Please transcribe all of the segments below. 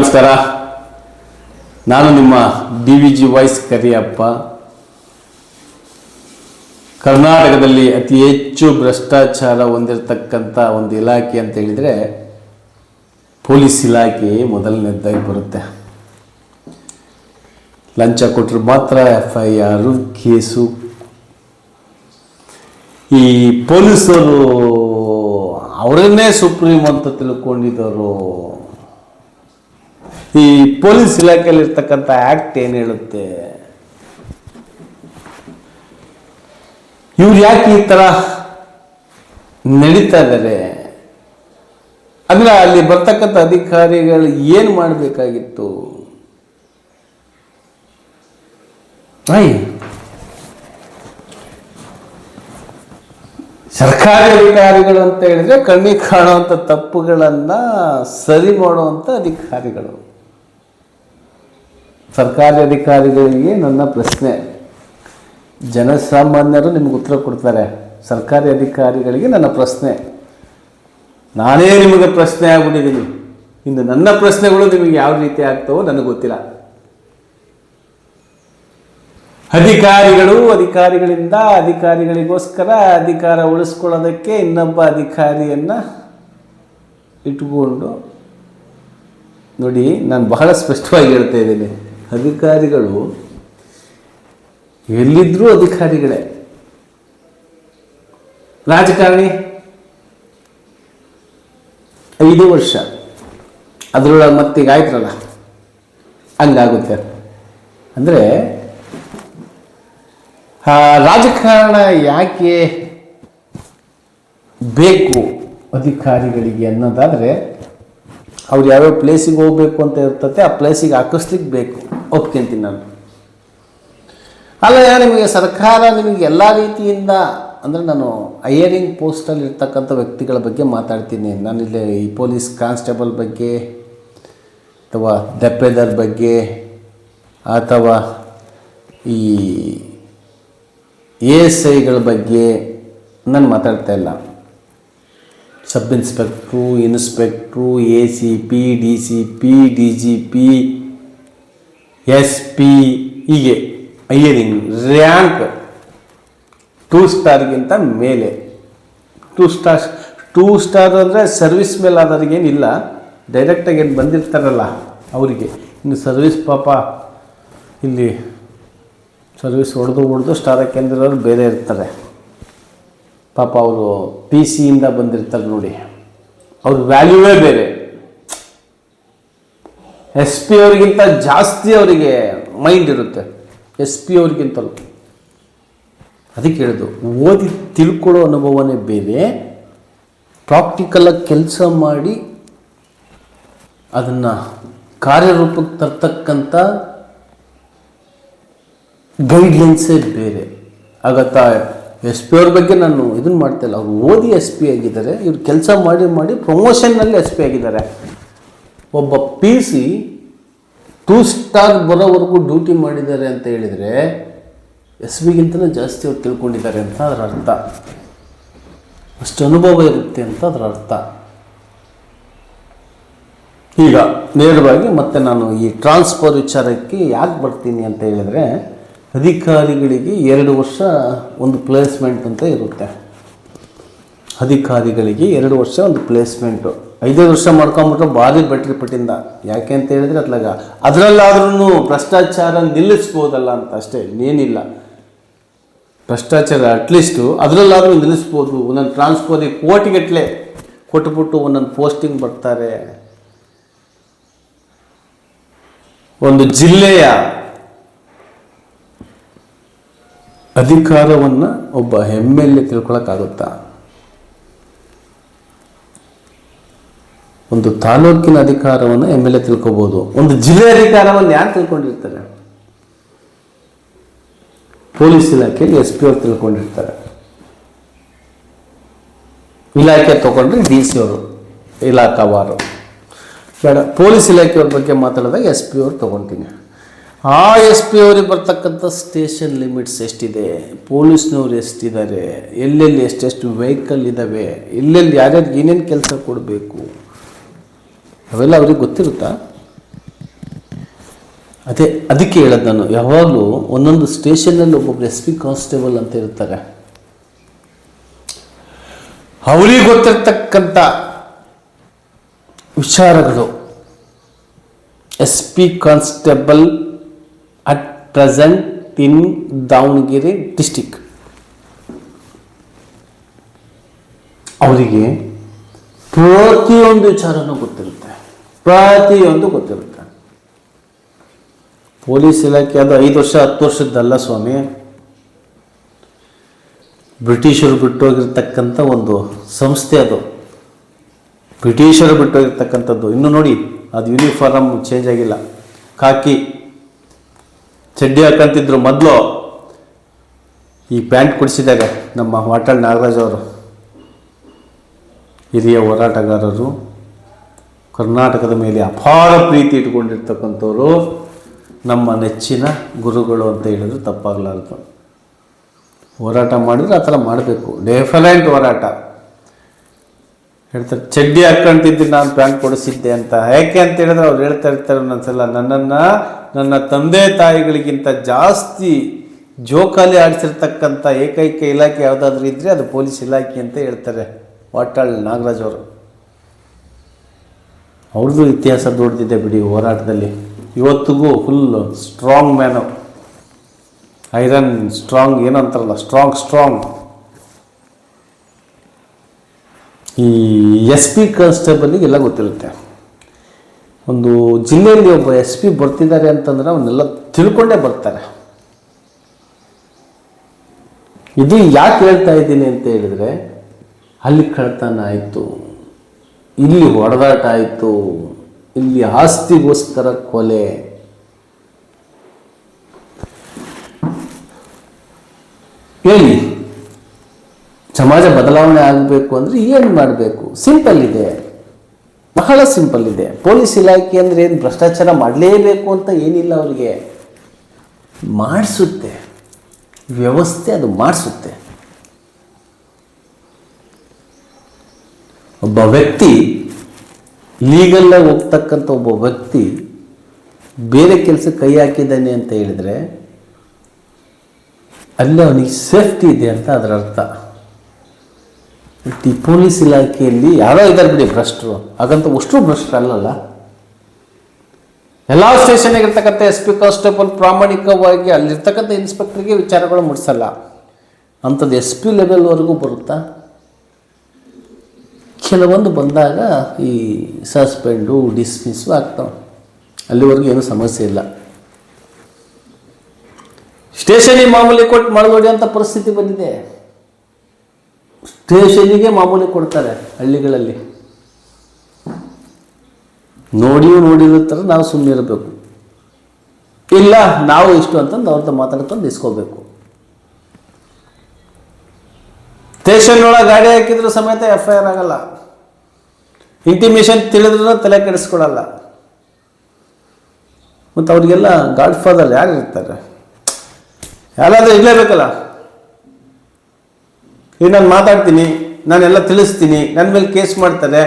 ನಮಸ್ಕಾರ. ನಾನು ನಿಮ್ಮ DVG ವಾಯ್ಸ್ ಕರಿಯಪ್ಪ. ಕರ್ನಾಟಕದಲ್ಲಿ ಅತಿ ಹೆಚ್ಚು ಭ್ರಷ್ಟಾಚಾರ ಹೊಂದಿರತಕ್ಕಂಥ ಒಂದು ಇಲಾಖೆ ಅಂತ ಹೇಳಿದರೆ ಪೊಲೀಸ್ ಇಲಾಖೆ ಮೊದಲನೇದಾಗಿ ಬರುತ್ತೆ. ಲಂಚ ಕೊಟ್ಟರು ಮಾತ್ರ FIR ಕೇಸು. ಈ ಪೊಲೀಸರು ಅವರನ್ನೇ ಸುಪ್ರೀಂ ಅಂತ ತಿಳ್ಕೊಂಡಿದ್ದವರು. ಈ ಪೊಲೀಸ್ ಇಲಾಖೆಯಲ್ಲಿರ್ತಕ್ಕಂಥ ಆ್ಯಕ್ಟ್ ಏನು ಹೇಳುತ್ತೆ, ಇವ್ರು ಯಾಕೆ ಈ ಥರ ನಡೀತಾ ಇದ್ದಾರೆ ಅಂದರೆ ಅಲ್ಲಿ ಬರ್ತಕ್ಕಂಥ ಅಧಿಕಾರಿಗಳು ಏನು ಮಾಡಬೇಕಾಗಿತ್ತು? ಸರ್ಕಾರಿ ಅಧಿಕಾರಿಗಳು ಅಂತ ಹೇಳಿದ್ರೆ ಕಣ್ಣಿಗೆ ಕಾಣುವಂಥ ತಪ್ಪುಗಳನ್ನು ಸರಿ ಮಾಡುವಂಥ ಅಧಿಕಾರಿಗಳು. ಸರ್ಕಾರಿ ಅಧಿಕಾರಿಗಳಿಗೆ ನನ್ನ ಪ್ರಶ್ನೆ, ಜನಸಾಮಾನ್ಯರು ನಿಮ್ಗೆ ಉತ್ತರ ಕೊಡ್ತಾರೆ. ಸರ್ಕಾರಿ ಅಧಿಕಾರಿಗಳಿಗೆ ನನ್ನ ಪ್ರಶ್ನೆ, ನಾನೇ ನಿಮಗೆ ಪ್ರಶ್ನೆ ಆಗ್ಬಿಟ್ಟಿದ್ದೀನಿ. ಇನ್ನು ನನ್ನ ಪ್ರಶ್ನೆಗಳು ನಿಮಗೆ ಯಾವ ರೀತಿ ಆಗ್ತವೋ ನನಗೆ ಗೊತ್ತಿಲ್ಲ. ಅಧಿಕಾರಿಗಳಿಂದ ಅಧಿಕಾರಿಗಳಿಗೋಸ್ಕರ ಅಧಿಕಾರ ಉಳಿಸ್ಕೊಳ್ಳೋದಕ್ಕೆ ಇನ್ನೊಬ್ಬ ಅಧಿಕಾರಿಯನ್ನು ಇಟ್ಕೊಂಡು ನೋಡಿ, ನಾನು ಬಹಳ ಸ್ಪಷ್ಟವಾಗಿ ಹೇಳ್ತಾ ಇದ್ದೀನಿ, ಅಧಿಕಾರಿಗಳು ಎಲ್ಲಿದ್ದರೂ ಅಧಿಕಾರಿಗಳೇ. ರಾಜಕಾರಣಿ 5 ವರ್ಷ, ಅದರೊಳಗೆ ಮತ್ತೀಗ ಆಯ್ತಲ್ಲ, ಹಂಗಾಗುತ್ತೆ. ಅಂದರೆ ರಾಜಕಾರಣ ಯಾಕೆ ಬೇಕು ಅಧಿಕಾರಿಗಳಿಗೆ ಅನ್ನೋದಾದರೆ, ಅವ್ರು ಯಾವ್ಯಾವ ಪ್ಲೇಸಿಗೆ ಹೋಗ್ಬೇಕು ಅಂತ ಇರ್ತತೆ, ಆ ಪ್ಲೇಸಿಗೆ ಹಾಕಿಸ್ಲಿಕ್ಕೆ ಬೇಕು. ಒಪ್ಕೊಂತೀನಿ ನಾನು. ಅಲ್ಲ, ನಿಮಗೆ ಸರ್ಕಾರ ನಿಮಗೆ ಎಲ್ಲ ರೀತಿಯಿಂದ ಅಂದರೆ ನಾನು ಹೈಯರಿಂಗ್ ಪೋಸ್ಟಲ್ಲಿ ಇರ್ತಕ್ಕಂಥ ವ್ಯಕ್ತಿಗಳ ಬಗ್ಗೆ ಮಾತಾಡ್ತೀನಿ. ನಾನಿಲ್ಲಿ ಈ ಪೊಲೀಸ್ ಕಾನ್ಸ್ಟೇಬಲ್ ಬಗ್ಗೆ ಅಥವಾ ದಪ್ಪೇದಾರ್ ಬಗ್ಗೆ ಅಥವಾ ಈ ASIಗಳ ಬಗ್ಗೆ ನಾನು ಮಾತಾಡ್ತಾ ಇಲ್ಲ. Sub inspector, inspector, ACP, DCP, DGP, SP, ಹೀಗೆ ಹೈಯರಿಂಗ್ ರ್ಯಾಂಕ್ 2 ಸ್ಟಾರ್ಗಿಂತ ಮೇಲೆ. 2 ಸ್ಟಾರ್ ಅಂದರೆ ಸರ್ವಿಸ್ ಮೇಲೆ ಆದವ್ರಿಗೇನಿಲ್ಲ, ಡೈರೆಕ್ಟಾಗಿ ಏನು ಬಂದಿರ್ತಾರಲ್ಲ ಅವರಿಗೆ. ಇನ್ನು ಸರ್ವಿಸ್ ಪಾಪ ಇಲ್ಲಿ ಸರ್ವಿಸ್ ಹೊಡೆದು ಸ್ಟಾರ್ ಹಾಕೊಂಡಿರೋರು ಬೇರೆ ಇರ್ತಾರೆ. ಪಾಪ ಅವರು PC ಬಂದಿರ್ತಾರೆ ನೋಡಿ, ಅವ್ರ ವ್ಯಾಲ್ಯೂವೇ ಬೇರೆ. SP ಅವ್ರಿಗಿಂತ ಜಾಸ್ತಿ ಅವರಿಗೆ ಮೈಂಡ್ ಇರುತ್ತೆ, SP ಅವ್ರಿಗಿಂತಲೂ. ಅದಕ್ಕೆ ಹೇಳೋದು, ಓದಿ ತಿಳ್ಕೊಳ್ಳೋ ಅನುಭವನೇ ಬೇರೆ, ಪ್ರಾಕ್ಟಿಕಲಾಗಿ ಕೆಲಸ ಮಾಡಿ ಅದನ್ನು ಕಾರ್ಯರೂಪಕ್ಕೆ ತರ್ತಕ್ಕಂಥ ಗೈಡ್ಲೈನ್ಸೇ ಬೇರೆ ಆಗತ್ತಾ. SP ಅವ್ರ ಬಗ್ಗೆ ನಾನು ಇದನ್ನು ಮಾಡ್ತಾಯಿಲ್ಲ, ಅವ್ರು ಓದಿ SP ಆಗಿದ್ದಾರೆ, ಇವ್ರು ಕೆಲಸ ಮಾಡಿ ಪ್ರಮೋಷನ್ನಲ್ಲಿ SP ಆಗಿದ್ದಾರೆ. ಒಬ್ಬ PC 2 ಸ್ಟಾರ್ ಬರೋವರೆಗೂ ಡ್ಯೂಟಿ ಮಾಡಿದ್ದಾರೆ ಅಂತ ಹೇಳಿದರೆ SPಗಿಂತಲೂ ಜಾಸ್ತಿ ಅವ್ರು ತಿಳ್ಕೊಂಡಿದ್ದಾರೆ ಅಂತ ಅದರ ಅರ್ಥ. ಅಷ್ಟು ಅನುಭವ ಇರುತ್ತೆ ಅಂತ ಅದರ ಅರ್ಥ. ಈಗ ನೇರವಾಗಿ ಮತ್ತೆ ನಾನು ಈ ಟ್ರಾನ್ಸ್ಫರ್ ವಿಚಾರಕ್ಕೆ ಯಾಕೆ ಬರ್ತೀನಿ ಅಂತ ಹೇಳಿದರೆ, ಅಧಿಕಾರಿಗಳಿಗೆ 2 ವರ್ಷ ಒಂದು ಪ್ಲೇಸ್ಮೆಂಟ್ ಅಂತ ಇರುತ್ತೆ. ಅಧಿಕಾರಿಗಳಿಗೆ 2 ವರ್ಷ ಒಂದು ಪ್ಲೇಸ್ಮೆಂಟು. 5 ವರ್ಷ ಮಾಡ್ಕೊಂಬಿಟ್ರೆ ಭಾರಿ ಬೆಟ್ರಿ ಪಟ್ಟಿಂದ. ಯಾಕೆ ಅಂತ ಹೇಳಿದರೆ ಅದರಲ್ಲಾದ್ರೂ ಭ್ರಷ್ಟಾಚಾರ ನಿಲ್ಲಿಸ್ಬೋದಲ್ಲ ಅಂತ ಅಷ್ಟೇ, ಇನ್ನೇನಿಲ್ಲ. ಭ್ರಷ್ಟಾಚಾರ ಅಟ್ಲೀಸ್ಟು ಅದರಲ್ಲಾದರೂ ನಿಲ್ಲಿಸ್ಬೋದು. ಒಂದೊಂದು ಟ್ರಾನ್ಸ್ಫರಿಗೆ ಕೋಟಿಗಟ್ಟಲೆ ಕೊಟ್ಬಿಟ್ಟು ಒಂದೊಂದು ಪೋಸ್ಟಿಂಗ್ ಬರ್ತಾರೆ. ಒಂದು ಜಿಲ್ಲೆಯ ಅಧಿಕಾರವನ್ನು ಒಬ್ಬ MLA ತಿಳ್ಕೊಳಕ್ಕಾಗುತ್ತಾ? ಒಂದು ತಾಲೂಕಿನ ಅಧಿಕಾರವನ್ನು MLA ತಿಳ್ಕೊಬೋದು, ಒಂದು ಜಿಲ್ಲೆ ಅಧಿಕಾರವನ್ನು ಯಾರು ತಿಳ್ಕೊಂಡಿರ್ತಾರೆ? ಪೊಲೀಸ್ ಇಲಾಖೆಯಲ್ಲಿ SP ಅವ್ರು ತಿಳ್ಕೊಂಡಿರ್ತಾರೆ. ಇಲಾಖೆ ತಗೊಂಡ್ರೆ DC ಅವರು ಇಲಾಖಾವಾರು. ಬೇಡ, ಪೊಲೀಸ್ ಇಲಾಖೆಯವ್ರ ಬಗ್ಗೆ ಮಾತಾಡಿದಾಗ SP ಅವ್ರು ತೊಗೊತೀನಿ. ಆ SP ಅವ್ರಿಗೆ ಬರ್ತಕ್ಕಂಥ ಸ್ಟೇಷನ್ ಲಿಮಿಟ್ಸ್ ಎಷ್ಟಿದೆ, ಪೊಲೀಸ್ನವ್ರು ಎಷ್ಟಿದ್ದಾರೆ, ಎಲ್ಲೆಲ್ಲಿ ಎಷ್ಟೆಷ್ಟು ವೆಹಿಕಲ್ ಇದ್ದಾವೆ, ಎಲ್ಲೆಲ್ಲಿ ಯಾರ್ಯಾರಿಗೆ ಏನೇನು ಕೆಲಸ ಕೊಡಬೇಕು, ಅವೆಲ್ಲ ಅವ್ರಿಗೆ ಗೊತ್ತಿರುತ್ತಾ? ಅದಕ್ಕೆ ಹೇಳೋದು ನಾನು, ಯಾವಾಗಲೂ ಒಂದೊಂದು ಸ್ಟೇಷನ್ನಲ್ಲಿ ಒಬ್ಬೊಬ್ರು ಎಸ್ ಪಿ ಕಾನ್ಸ್ಟೇಬಲ್ ಅಂತ ಇರ್ತಾರೆ. ಅವರಿಗೆ ಗೊತ್ತಿರ್ತಕ್ಕಂಥ ವಿಚಾರಗಳು S P constable at present in Davanagere district, ಅವರಿಗೆ ಪ್ರತಿಯೊಂದು ವಿಚಾರನೂ ಗೊತ್ತಿರುತ್ತೆ, ಪ್ರತಿಯೊಂದು ಗೊತ್ತಿರುತ್ತೆ. ಪೊಲೀಸ್ ಇಲಾಖೆ ಅದು 5 ವರ್ಷ 10 ವರ್ಷದ್ದಲ್ಲ ಸ್ವಾಮಿ, ಬ್ರಿಟಿಷರು ಬಿಟ್ಟೋಗಿರ್ತಕ್ಕಂಥ ಒಂದು ಸಂಸ್ಥೆ ಅದು, ಬ್ರಿಟಿಷರು ಬಿಟ್ಟೋಗಿರ್ತಕ್ಕಂಥದ್ದು. ಇನ್ನು ನೋಡಿ, ಅದು ಯೂನಿಫಾರ್ಮ್ ಚೇಂಜ್ ಆಗಿಲ್ಲ, ಕಾಕಿ ಚಡ್ಡಿ ಹಾಕಂತಿದ್ರು ಮೊದಲು. ಈ ಪ್ಯಾಂಟ್ ಕೊಡಿಸಿದ್ದಾರೆ ನಮ್ಮ ವಾಟಾಳ್ ನಾಗರಾಜ್ ಅವರು, ಹಿರಿಯ ಹೋರಾಟಗಾರರು, ಕರ್ನಾಟಕದ ಮೇಲೆ ಅಪಾರ ಪ್ರೀತಿ ಇಟ್ಕೊಂಡಿರ್ತಕ್ಕಂಥವ್ರು, ನಮ್ಮ ನೆಚ್ಚಿನ ಗುರುಗಳು ಅಂತ ಹೇಳಿದ್ರು ತಪ್ಪಾಗಲಾರ್ದು. ಹೋರಾಟ ಮಾಡಿದ್ರೆ ಆ ಥರ ಮಾಡಬೇಕು, ಡೆಫಿನೆಂಟ್ ಹೋರಾಟ. ಹೇಳ್ತಾರೆ ಚಡ್ಡಿ ಹಾಕ್ಕೊಂತಿದ್ದೀನಿ ನಾನು ಪ್ಯಾಂಟ್ ಕೊಡಿಸಿದ್ದೆ ಅಂತ. ಯಾಕೆ ಅಂತ ಹೇಳಿದ್ರೆ ಅವ್ರು ಹೇಳ್ತಾ ಇರ್ತಾರೆ ಒಂದೊಂದ್ಸಲ, ನನ್ನ ತಂದೆ ತಾಯಿಗಳಿಗಿಂತ ಜಾಸ್ತಿ ಜೋಕಾಲಿ ಆಡಿಸಿರ್ತಕ್ಕಂಥ ಏಕೈಕ ಇಲಾಖೆ ಯಾವುದಾದ್ರೂ ಇದ್ದರೆ ಅದು ಪೊಲೀಸ್ ಇಲಾಖೆ ಅಂತ ಹೇಳ್ತಾರೆ ವಾಟಾಳ್ ನಾಗರಾಜ್ ಅವರು. ಅವ್ರದ್ದು ಇತಿಹಾಸ ದೊಡ್ಡದಿದೆ ಬಿಡಿ ಹೋರಾಟದಲ್ಲಿ. ಇವತ್ತಿಗೂ full strong man, iron strong ಏನೋ ಅಂತಾರಲ್ಲ, ಸ್ಟ್ರಾಂಗ್. ಈ ಎಸ್ ಪಿ ಕಾನ್ಸ್ಟೇಬಲಿಗೆ ಎಲ್ಲ ಗೊತ್ತಿರುತ್ತೆ. ಒಂದು ಜಿಲ್ಲೆಯಲ್ಲಿ ಒಬ್ಬ ಎಸ್ ಪಿ ಬರ್ತಿದ್ದಾರೆ ಅಂತಂದ್ರೆ ಅವನ್ನೆಲ್ಲ ತಿಳ್ಕೊಂಡೇ ಬರ್ತಾರೆ. ಇದು ಯಾಕೆ ಹೇಳ್ತಾ ಇದ್ದೀನಿ ಅಂತ ಹೇಳಿದರೆ, ಅಲ್ಲಿ ಕಳ್ತನ ಆಯಿತು, ಇಲ್ಲಿ ಹೊಡೆದಾಟ ಆಯಿತು, ಇಲ್ಲಿ ಆಸ್ತಿಗೋಸ್ಕರ ಕೊಲೆ, ಹೇಳಿ ಸಮಾಜ ಬದಲಾವಣೆ ಆಗಬೇಕು ಅಂದರೆ ಏನು ಮಾಡಬೇಕು? ಸಿಂಪಲ್ ಇದೆ, ಬಹಳ ಸಿಂಪಲ್ ಇದೆ. ಪೊಲೀಸ್ ಇಲಾಖೆ ಅಂದರೆ ಏನು ಭ್ರಷ್ಟಾಚಾರ ಮಾಡಲೇಬೇಕು ಅಂತ ಏನಿಲ್ಲ, ಅವರಿಗೆ ಮಾಡಿಸುತ್ತೆ ವ್ಯವಸ್ಥೆ, ಅದು ಮಾಡಿಸುತ್ತೆ. ಒಬ್ಬ ವ್ಯಕ್ತಿ ಲೀಗಲ್ಲಾಗಿ ಹೋಗ್ತಕ್ಕಂಥ ಒಬ್ಬ ವ್ಯಕ್ತಿ ಬೇರೆ ಕೆಲಸಕ್ಕೆ ಕೈ ಹಾಕಿದ್ದಾನೆ ಅಂತ ಹೇಳಿದರೆ ಅಲ್ಲಿ ಅವನಿಗೆ ಸೇಫ್ಟಿ ಇದೆ ಅಂತ ಅದರ ಅರ್ಥ. ಈ ಪೊಲೀಸ್ ಇಲಾಖೆಯಲ್ಲಿ ಯಾರೋ ಇದ್ದಾರೆ ಬಿಡಿ ಭ್ರಷ್ಟರು, ಹಾಗಂತ ಅಷ್ಟು ಭ್ರಷ್ಟರಲ್ಲ. ಎಲ್ಲ ಸ್ಟೇಷನ್ಗಿರ್ತಕ್ಕಂಥ ಎಸ್ ಪಿ ಕಾನ್ಸ್ಟೇಬಲ್ ಪ್ರಾಮಾಣಿಕವಾಗಿ ಅಲ್ಲಿರ್ತಕ್ಕಂಥ ಇನ್ಸ್ಪೆಕ್ಟರ್ಗೆ ವಿಚಾರಗಳು ಮುಟ್ಸಲ್ಲ. ಅಂಥದ್ದು ಎಸ್ ಪಿ ಲೆವೆಲ್ವರೆಗೂ ಬರುತ್ತಾ? ಕೆಲವೊಂದು ಬಂದಾಗ ಈ ಸಸ್ಪೆಂಡು ಡಿಸ್ಮಿಸ್ಸು ಆಗ್ತಾವೆ, ಅಲ್ಲಿವರೆಗೂ ಏನೂ ಸಮಸ್ಯೆ ಇಲ್ಲ. ಸ್ಟೇಷನಿಗೆ ಮಾಮೂಲಿ ಕೊಟ್ಟು ಮಾಡಿದೋಡಿ ಅಂತ ಪರಿಸ್ಥಿತಿ ಬಂದಿದೆ. ಸ್ಟೇಷನಿಗೆ ಮಾಮೂಲಿ ಕೊಡ್ತಾರೆ ಹಳ್ಳಿಗಳಲ್ಲಿ. ನೋಡಿರುತ್ತಾರೆ, ನಾವು ಸುಮ್ಮನೆ ಇರಬೇಕು, ಇಲ್ಲ ನಾವು ಇಷ್ಟು ಅಂತಂದು ಅವ್ರದ್ದು ಮಾತಾಡ್ಕೊಂಡು ಇಸ್ಕೋಬೇಕು. ಸ್ಟೇಷನ್ ಒಳಗೆ ಗಾಡಿ ಹಾಕಿದ್ರು ಸಮೇತ FIR ಆಗಲ್ಲ, ಇಂಟಿಮೇಷನ್ ತಿಳಿದ್ರೂ ತಲೆ ಕೆಡಿಸ್ಕೊಡಲ್ಲ. ಮತ್ತು ಅವ್ರಿಗೆಲ್ಲ ಗಾಡ್ ಫಾದರ್ ಯಾರು ಇರ್ತಾರೆ? ಯಾರಾದರೂ ಇರಲೇಬೇಕಲ್ಲ. ಈಗ ನಾನು ಮಾತಾಡ್ತೀನಿ, ನಾನೆಲ್ಲ ತಿಳಿಸ್ತೀನಿ, ನನ್ನ ಮೇಲೆ ಕೇಸ್ ಮಾಡ್ತಾರೆ,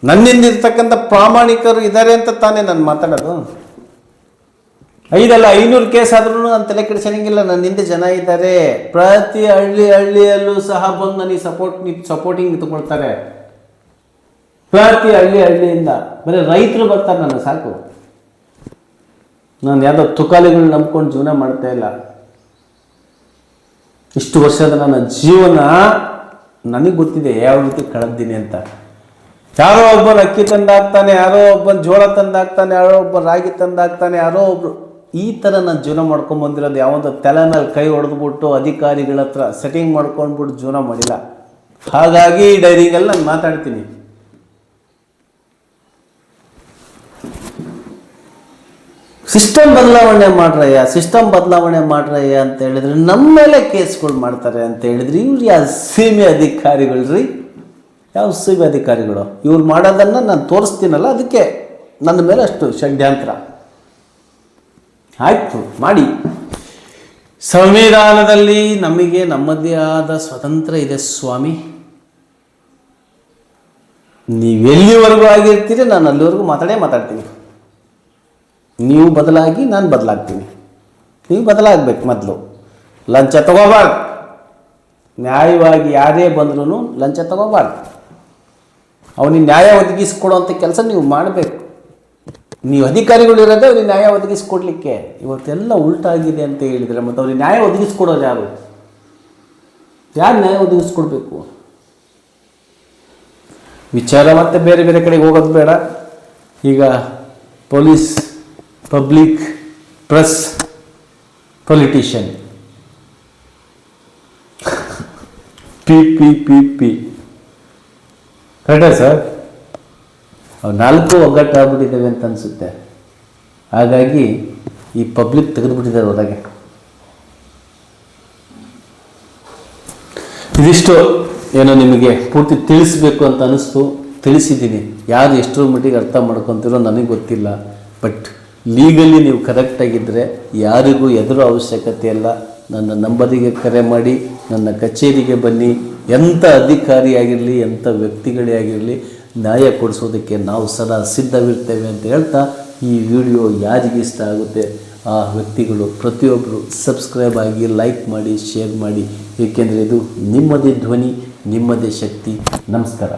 ನನ್ನಿಂದ ಇರ್ತಕ್ಕಂಥ ಪ್ರಾಮಾಣಿಕರು ಇದ್ದಾರೆ ಅಂತ ತಾನೇ ನಾನು ಮಾತಾಡೋದು. 5 ಅಲ್ಲ 500 ಕೇಸ್ ಆದ್ರೂ ನಾನು ತಲೆ ಕೆಡಿಸೋಂಗಿಲ್ಲ. ನನ್ನ ಹಿಂದೆ ಜನ ಇದ್ದಾರೆ, ಪ್ರತಿ ಹಳ್ಳಿಯಲ್ಲೂ ಸಹ ಬಂದು ನನಗೆ ಸಪೋರ್ಟಿಂಗ್ ನಿಂತ್ಕೊಳ್ತಾರೆ. ಪ್ರತಿ ಹಳ್ಳಿಯಿಂದ ಬರೀ ರೈತರು ಬರ್ತಾರೆ, ನನಗೆ ಸಾಕು. ನಾನು ಯಾವುದೋ ತುಕಾಲಿಗಳನ್ನ ನಂಬ್ಕೊಂಡು ಜೀವನ ಮಾಡ್ತಾ ಇಲ್ಲ. ಇಷ್ಟು ವರ್ಷದ ನನ್ನ ಜೀವನ ನನಗೆ ಗೊತ್ತಿದೆ ಯಾವ ರೀತಿ ಕಳೆದಿದ್ದೀನಿ ಅಂತ. ಯಾರೋ ಒಬ್ಬನ ಅಕ್ಕಿ ತಂದಾಗ್ತಾನೆ, ಯಾರೋ ಒಬ್ಬನ ಜೋಳ ತಂದಾಗ್ತಾನೆ, ಯಾರೋ ಒಬ್ಬ ರಾಗಿ ತಂದಾಗ್ತಾನೆ, ಯಾರೋ ಒಬ್ರು ಈ ಥರ ನಾನು ಜೀವನ ಮಾಡ್ಕೊಂಬಂದಿರೋದು. ಯಾವೊಂದು ತಲೆ ಮೇಲೆ ಕೈ ಹೊಡೆದ್ಬಿಟ್ಟು ಅಧಿಕಾರಿಗಳ ಹತ್ರ ಸೆಟ್ಟಿಂಗ್ ಮಾಡ್ಕೊಂಡ್ಬಿಟ್ಟು ಜೀವನ ಮಾಡಿಲ್ಲ. ಹಾಗಾಗಿ ಡೈರಿಂಗಲ್ಲಿ ನಾನು ಮಾತಾಡ್ತೀನಿ. ಸಿಸ್ಟಮ್ ಬದಲಾವಣೆ ಮಾಡ್ರಯ್ಯ ಅಂತ ಹೇಳಿದ್ರೆ ನಮ್ಮ ಮೇಲೆ ಕೇಸ್ಗಳು ಮಾಡ್ತಾರೆ ಅಂತ ಹೇಳಿದ್ರೆ ಇವ್ರು ಯಾವ ಸೀಮೆ ಅಧಿಕಾರಿಗಳು ರೀ? ಯಾವ ಸೀಮೆ ಅಧಿಕಾರಿಗಳು? ಇವ್ರು ಮಾಡೋದನ್ನು ನಾನು ತೋರಿಸ್ತೀನಲ್ಲ, ಅದಕ್ಕೆ ನನ್ನ ಮೇಲೆ ಅಷ್ಟು ಷಡ್ಯಂತ್ರ. ಆಯಿತು ಮಾಡಿ. ಸಂವಿಧಾನದಲ್ಲಿ ನಮಗೆ ನಮ್ಮದೇ ಆದ ಸ್ವತಂತ್ರ ಇದೆ ಸ್ವಾಮಿ. ನೀವೆಲ್ಲಿವರೆಗೂ ಆಗಿರ್ತೀರಿ, ನಾನು ಅಲ್ಲಿವರೆಗೂ ಮಾತಾಡ್ತೀನಿ. ನೀವು ಬದಲಾಗಿ ನಾನು ಬದಲಾಗ್ತೀನಿ. ನೀವು ಬದಲಾಗಬೇಕು. ಮೊದಲು ಲಂಚ ತಗೋಬಾರ್ದು. ನ್ಯಾಯವಾಗಿ ಯಾರೇ ಬಂದ್ರೂ ಲಂಚ ತಗೋಬಾರ್ದು. ಅವನಿಗೆ ನ್ಯಾಯ ಒದಗಿಸ್ಕೊಡುವಂಥ ಕೆಲಸ ನೀವು ಮಾಡಬೇಕು. ನೀವು ಅಧಿಕಾರಿಗಳಿರೋದೇ ಅವ್ರಿಗೆ ನ್ಯಾಯ ಒದಗಿಸ್ಕೊಡ್ಲಿಕ್ಕೆ. ಇವತ್ತೆಲ್ಲ ಉಲ್ಟಾಗಿದೆ ಅಂತ ಹೇಳಿದರೆ ಮತ್ತು ಅವ್ರಿಗೆ ನ್ಯಾಯ ಒದಗಿಸ್ಕೊಡೋರು ಯಾರು? ಯಾರು ನ್ಯಾಯ ಒದಗಿಸ್ಕೊಡ್ಬೇಕು? ವಿಚಾರ ಮತ್ತೆ ಬೇರೆ ಬೇರೆ ಕಡೆಗೆ ಹೋಗೋದು ಬೇಡ. ಈಗ police, public, press, politician, P ಕರೆಕ್ಟಾ ಸರ್? ಅವು 4 ಒಗ್ಗಟ್ಟಾಗ್ಬಿಟ್ಟಿದ್ದಾವೆ ಅಂತ ಅನಿಸುತ್ತೆ. ಹಾಗಾಗಿ ಈ ಪಬ್ಲಿಕ್ ತೆಗೆದುಬಿಟ್ಟಿದ್ದಾರೆ ಹೊರಗೆ. ಇದಿಷ್ಟು ಏನೋ ನಿಮಗೆ ಪೂರ್ತಿ ತಿಳಿಸ್ಬೇಕು ಅಂತ ಅನಿಸ್ತು, ತಿಳಿಸಿದ್ದೀನಿ. ಯಾರು ಎಷ್ಟರ ಮಟ್ಟಿಗೆ ಅರ್ಥ ಮಾಡ್ಕೊತಿರೋ ನನಗೆ ಗೊತ್ತಿಲ್ಲ. ಬಟ್ ಲೀಗಲಿ ನೀವು ಕರೆಕ್ಟಾಗಿದ್ದರೆ ಯಾರಿಗೂ ಎದುರು ಅವಶ್ಯಕತೆ ಇಲ್ಲ. ನನ್ನ ನಂಬರಿಗೆ ಕರೆ ಮಾಡಿ, ನನ್ನ ಕಚೇರಿಗೆ ಬನ್ನಿ. ಎಂಥ ಅಧಿಕಾರಿಯಾಗಿರಲಿ, ಎಂಥ ವ್ಯಕ್ತಿಗಳೇ ಆಗಿರಲಿ, ನ್ಯಾಯ ಕೊಡಿಸೋದಕ್ಕೆ ನಾವು ಸದಾ ಸಿದ್ಧವಿರ್ತೇವೆ ಅಂತ ಹೇಳ್ತಾ, ಈ ವಿಡಿಯೋ ಯಾರಿಗೆ ಇಷ್ಟ ಆಗುತ್ತೆ ಆ ವ್ಯಕ್ತಿಗಳು ಪ್ರತಿಯೊಬ್ಬರು ಸಬ್ಸ್ಕ್ರೈಬ್ ಆಗಿ, ಲೈಕ್ ಮಾಡಿ, ಶೇರ್ ಮಾಡಿ. ಏಕೆಂದರೆ ಇದು ನಿಮ್ಮದೇ ಧ್ವನಿ, ನಿಮ್ಮದೇ ಶಕ್ತಿ. ನಮಸ್ಕಾರ.